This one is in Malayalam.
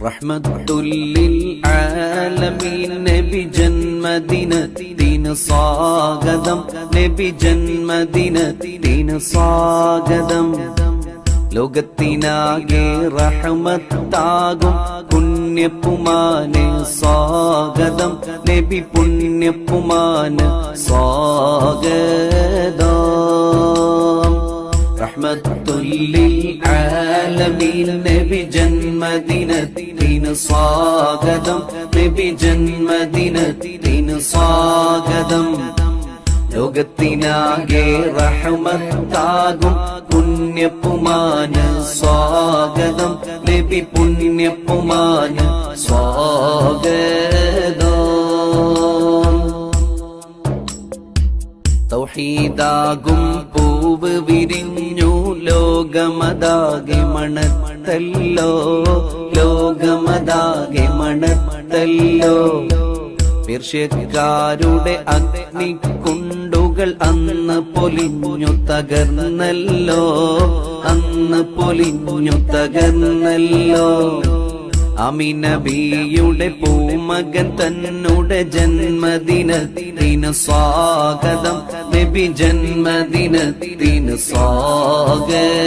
റഹ്മത്തുല്ലിൽ ആലമീൻ നബി ജന്മദിനത്തിന് സ്വാഗതം, നബി ജന്മദിനത്തിന് സ്വാഗതം. ലോകത്തിനാകെ റഹ്മത്താകും പുണ്യപ്പുമാന് സ്വാഗതം, നബി പുണ്യപ്പുമാന് സ്വാഗതം. റഹ്മത്തുല്ലിൽ ആലമീൻ നബി ജന്മദിനത്തിന് സ്വാഗതം, നബി ജന്മദിനത്തിന് സ്വാഗതം. ലോകത്തിനാകെ റഹ്മത്താകും പുണ്യപ്പുമാന് സ്വാഗതം, നബി പുണ്യപ്പുമാന് സ്വാഗതം. തൗഹീദാകും പൂവ് വിരിഞ്ഞു ലോകമതാകെ മണത്തല്ലോ, ലോകമതാകെ മണത്തല്ലോ. പേർഷ്യക്കാരുടെ അഗ്നിക്കുണ്ടുകൾ അന്ന് പൊലിഞ്ഞു തകർന്നല്ലോ, അന്ന് പൊലിഞ്ഞു തകർന്നല്ലോ. അമിനബിയുടെ പൂമകൻ തന്നുടെ ജന്മദിനത്തിന് സ്വാഗതം, നബി ജന്മദിനത്തിന് സ്വാഗതം.